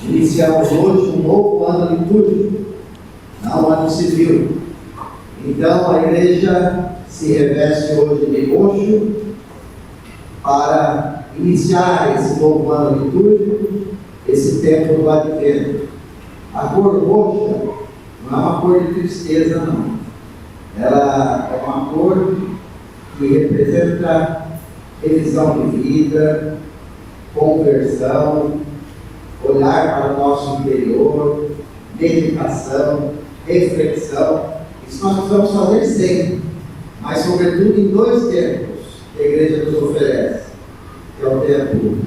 Iniciamos hoje um novo ano litúrgico, não ano civil. Então a igreja se reveste hoje de roxo para iniciar esse novo ano litúrgico, esse tempo do advento. A cor roxa não é uma cor de tristeza, não. Ela é uma cor que representa revisão de vida, conversão, olhar para o nosso interior, meditação, reflexão. Isso nós precisamos fazer sempre, mas sobretudo em dois tempos que a igreja nos oferece, que é o tempo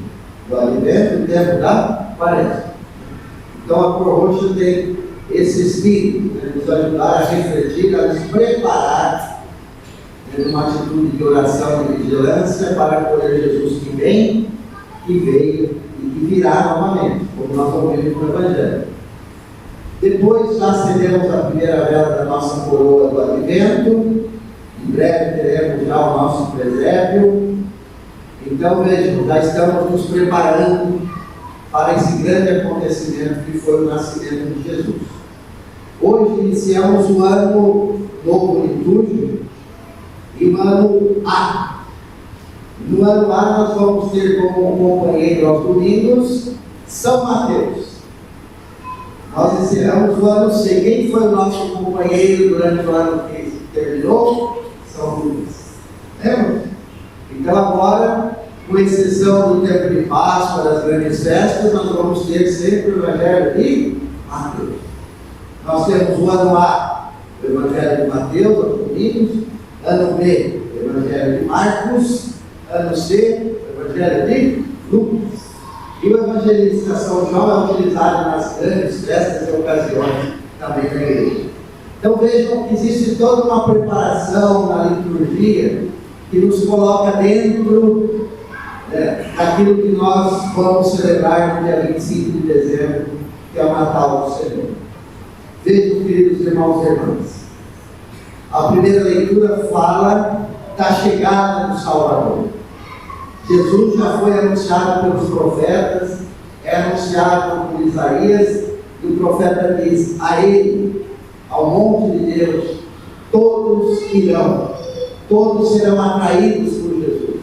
do advento e o tempo da quaresma. Então a cor roxa tem esse espírito, né, nos ajudar a refletir, a nos preparar numa atitude de oração e vigilância para acolher Jesus que vem, que veio e que virá novamente, como nós ouvimos no Evangelho. Depois já acendemos a primeira vela da nossa coroa do advento, em breve teremos já o nosso presépio. Então vejam, já estamos nos preparando para esse grande acontecimento que foi o nascimento de Jesus. Hoje iniciamos o ano novo litúrgico e o ano A. No ano A nós vamos ter como companheiro aos domingos São Mateus. Nós encerramos o ano C. Quem foi o nosso companheiro durante o ano que terminou? São Lucas. Lembra? Então agora, com exceção do tempo de Páscoa, das grandes festas, nós vamos ter sempre o Evangelho de Mateus. Nós temos o ano A, o Evangelho de Mateus, aos domingos. Ano B, o Evangelho de Marcos. Ano C, o Evangelho de Lucas. E o evangelista São João é utilizado nas grandes festas e ocasiões também da igreja. Então vejam que existe toda uma preparação na liturgia que nos coloca dentro daquilo que nós vamos celebrar no dia 25 de dezembro, que é o Natal do Senhor. Vejam, queridos irmãos e irmãs, a primeira leitura fala da chegada do Salvador. Jesus já foi anunciado pelos profetas, é anunciado por Isaías, e o profeta diz: a ele, ao monte de Deus, todos irão, todos serão atraídos por Jesus.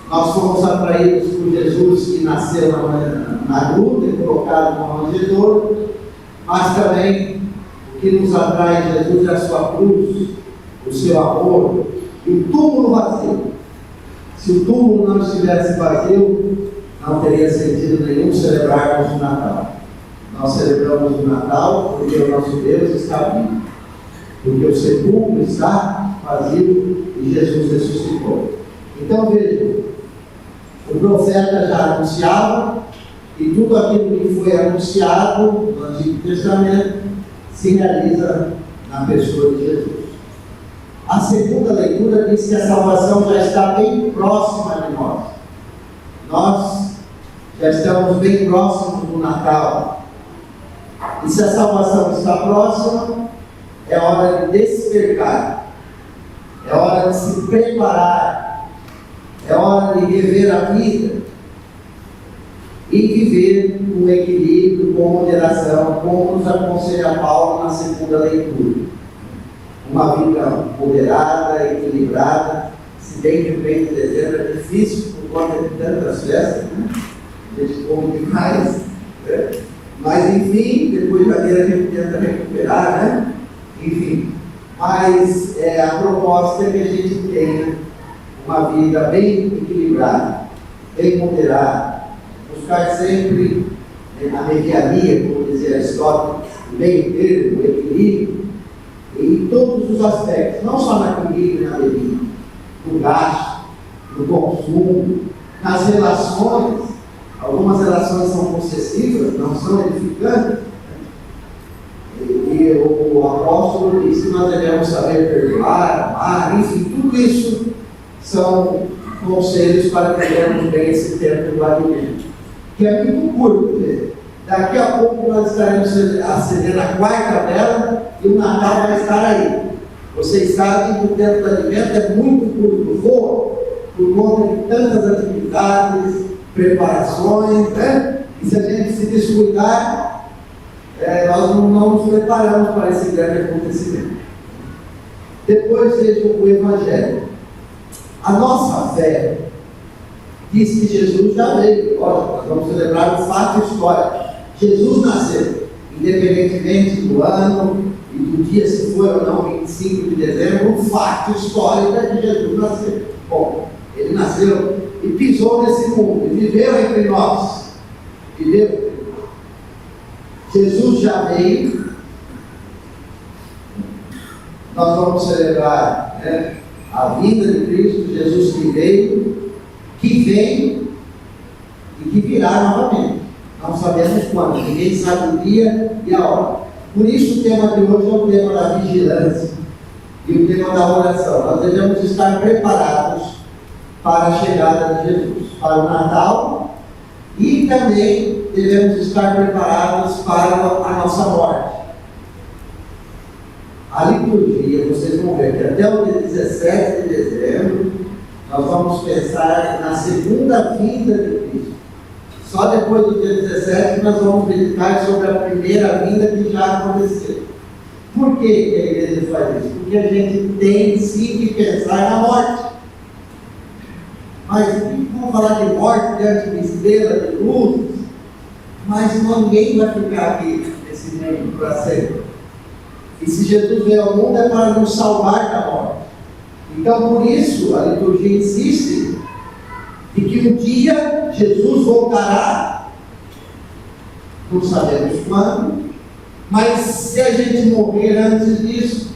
Nós fomos atraídos por Jesus que nasceu na gruta e colocado no manjedouro, mas também o que nos atrai em Jesus é a sua cruz, o seu amor e o túmulo vazio. Se o túmulo não estivesse vazio, não teria sentido nenhum celebrarmos o Natal. Nós celebramos o Natal porque o nosso Deus está vivo, porque o sepulcro está vazio e Jesus ressuscitou. Então vejam, o profeta já anunciava, e tudo aquilo que foi anunciado no Antigo Testamento se realiza na pessoa de Jesus. A segunda leitura diz que a salvação já está bem próxima de nós. Nós já estamos bem próximos do Natal. E se a salvação está próxima, é hora de despertar, é hora de se preparar, é hora de rever a vida e viver com equilíbrio, com moderação, como nos aconselha Paulo na segunda leitura. Uma vida moderada, equilibrada. Se bem que o mês de dezembro é difícil por conta de tantas festas, né? A gente come demais, né? Mas enfim, depois de janeiro a gente tenta recuperar, né? Enfim, mas a proposta é que a gente tenha uma vida bem equilibrada, bem moderada, buscar sempre a mediania, como dizia Aristóteles, o meio termo, o equilíbrio, em todos os aspectos, não só na comida e na bebida, no gasto, no consumo, nas relações. Algumas relações são possessivas, não são edificantes. E o apóstolo diz que nós devemos saber perdoar, amar, enfim, tudo isso são conselhos para vivermos bem esse tempo do advento, que é muito curto, né? Daqui a pouco nós estaremos acendendo a quarta vela e o Natal vai estar aí. Vocês sabem que o tempo do advento é muito curto, voa, por conta de tantas atividades, preparações, né? E se a gente se lugar, nós não nos preparamos para esse grande acontecimento. Depois veja o Evangelho. A nossa fé diz que Jesus já veio. Olha, nós vamos celebrar um fato histórico. Jesus nasceu, independentemente do ano e do dia, se foi ou não 25 de dezembro, um fato histórico é que Jesus nasceu. Bom, ele nasceu e pisou nesse mundo, e viveu entre nós. Viveu. Jesus já veio. Nós vamos celebrar a vinda de Cristo, Jesus que veio, que vem e que virá novamente. Não sabemos quando, ninguém sabe o dia e a hora. Por isso o tema de hoje é o tema da vigilância e o tema da oração. Nós devemos estar preparados para a chegada de Jesus, para o Natal, e também devemos estar preparados para a nossa morte. A liturgia, vocês vão ver que até o dia 17 de dezembro, nós vamos pensar na segunda vinda de Cristo. Só depois do dia 17 nós vamos meditar sobre a primeira vinda que já aconteceu. Por que a igreja faz isso? Porque a gente tem sim que pensar na morte. Mas vamos falar de morte diante de estrela, de luz, mas ninguém vai ficar aqui nesse mundo para sempre. E se Jesus veio ao mundo é para nos salvar da morte. Então, por isso, a liturgia insiste de que um dia Jesus voltará, não sabemos quando, mas se a gente morrer antes disso,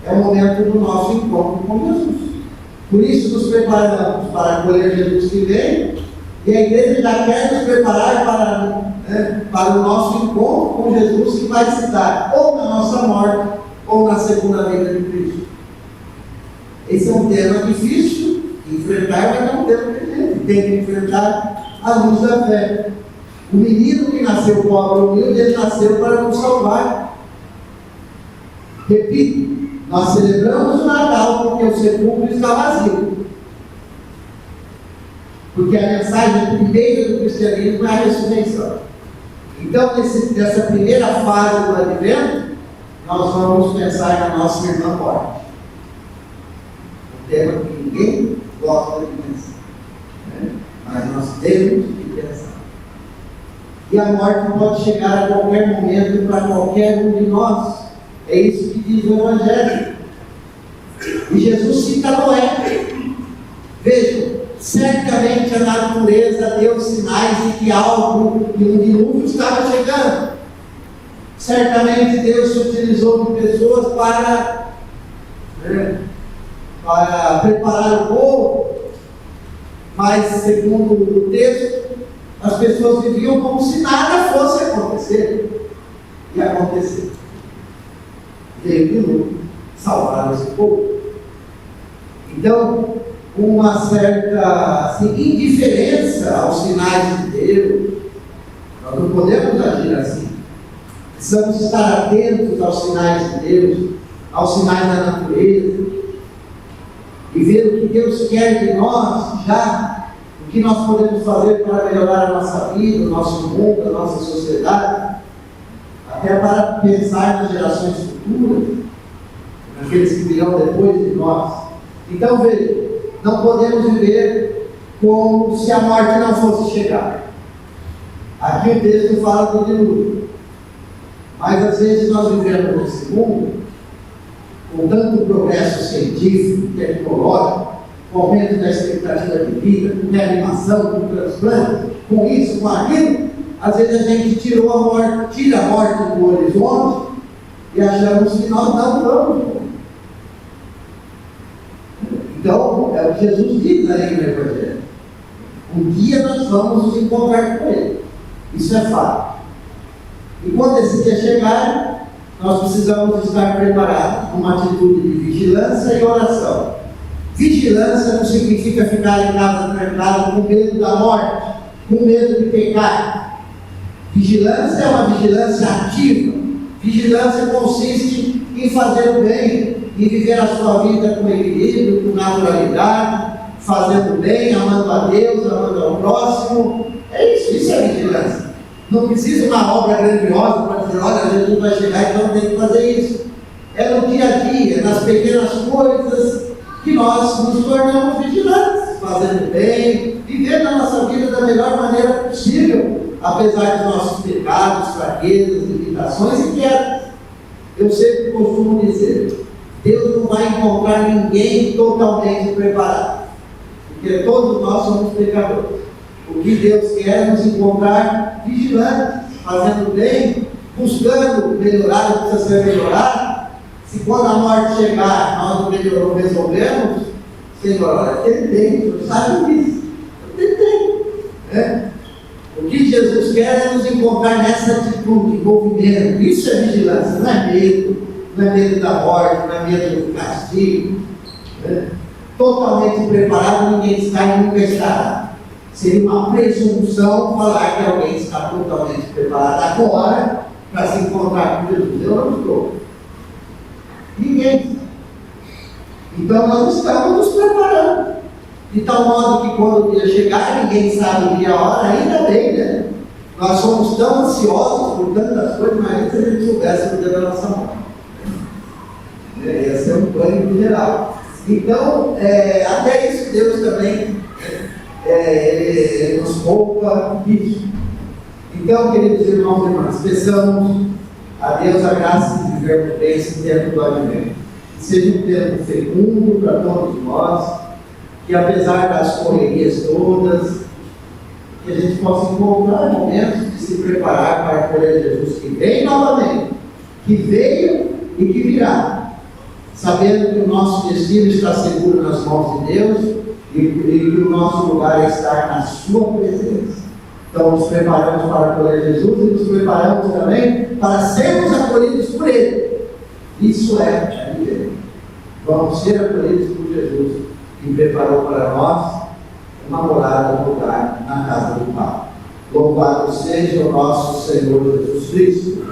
é o momento do nosso encontro com Jesus. Por isso nos preparamos para acolher Jesus que vem, e a igreja já quer nos preparar para o nosso encontro com Jesus, que vai se dar ou na nossa morte, ou na segunda vinda de Cristo. Esse é um tema difícil de enfrentar, mas não tem que gente tem que enfrentar à luz da fé. O menino que nasceu pobre ou humilde, ele nasceu para nos salvar. Repito, nós celebramos o Natal porque o sepulcro está vazio. Porque a mensagem primeira do cristianismo é a ressurreição. Então, nessa primeira fase do Advento, nós vamos pensar na nossa irmã morte. Um tema que ninguém gosta de pensar, mas nós temos que pensar. E a morte pode chegar a qualquer momento para qualquer um de nós. É isso que diz o Evangelho. E Jesus cita Noé. Vejam, certamente a natureza deu sinais de que algo, de um dilúvio estava chegando. Certamente Deus se utilizou de pessoas para preparar o povo, mas segundo o texto, as pessoas viviam como se nada fosse acontecer. E aconteceu. Veio o dilúvio, salvar esse povo. Então, uma certa indiferença aos sinais de Deus, nós não podemos agir assim. Precisamos estar atentos aos sinais de Deus, aos sinais da natureza, e ver o que Deus quer de nós já, o que nós podemos fazer para melhorar a nossa vida, o nosso mundo, a nossa sociedade, até para pensar nas gerações futuras, naqueles que virão depois de nós. Então veja, não podemos viver como se a morte não fosse chegar. Aqui o texto fala do dilúvio, mas às vezes nós vivemos nesse mundo com tanto progresso científico, tecnológico, com aumento da expectativa de vida, com reanimação, com transplante, com isso, com aquilo, às vezes a gente tira a morte do horizonte e achamos que nós não vamos morrer. Então, é o que Jesus diz aí no Evangelho. Um dia nós vamos nos encontrar com Ele. Isso é fato. E quando esse dia chegar, nós precisamos estar preparados com uma atitude de vigilância e oração. Vigilância não significa ficar em casa trancado com medo da morte, com medo de pecar. Vigilância é uma vigilância ativa. Vigilância consiste em fazer o bem, em viver a sua vida com equilíbrio, com naturalidade, fazendo bem, amando a Deus, amando ao próximo. É isso, isso é vigilância. Não precisa uma obra grandiosa para dizer, olha, Jesus vai chegar, então tem que fazer isso. É no dia a dia, nas pequenas coisas, que nós nos tornamos vigilantes, fazendo bem, vivendo a nossa vida da melhor maneira possível, apesar dos nossos pecados, fraquezas, limitações e quedas. Eu sempre costumo dizer, Deus não vai encontrar ninguém totalmente preparado, porque todos nós somos pecadores. O que Deus quer é nos encontrar vigilantes, fazendo bem, buscando melhorar o que precisa ser melhorado. Se quando a morte chegar, nós não resolvemos, Senhor, olha, tentei, o Senhor sabe disso, eu tentei. O que Jesus quer é nos encontrar nessa atitude, envolvimento. Isso é vigilância, não é medo da morte, não é medo do castigo. Totalmente preparado, ninguém está e nunca estará. Seria uma presunção falar que alguém está totalmente preparado agora para se encontrar com Jesus. Eu não estou. Ninguém. Então nós estamos nos preparando. De tal modo que quando o dia chegar, ninguém sabe o dia e a hora, ainda bem, né? Nós somos tão ansiosos por tantas coisas, mas se a gente soubesse o dia da nossa morte. Ia ser um pânico geral. Então, até isso Deus também ele nos poupa disso. Então, queridos irmãos e irmãs, peçamos a Deus a graça de vivermos bem esse tempo do advento. Que seja um tempo fecundo para todos nós, que apesar das correrias todas, que a gente possa encontrar momentos de se preparar para acolher Jesus que vem novamente, que veio e que virá, sabendo que o nosso destino está seguro nas mãos de Deus e que o nosso lugar é estar na sua presença. Então nos preparamos para acolher Jesus e nos preparamos também para sermos acolhidos por Ele. Isso é viver. Vamos ser acolhidos por Jesus, que preparou para nós uma morada no lugar na casa do Pai. Louvado seja o nosso Senhor Jesus Cristo.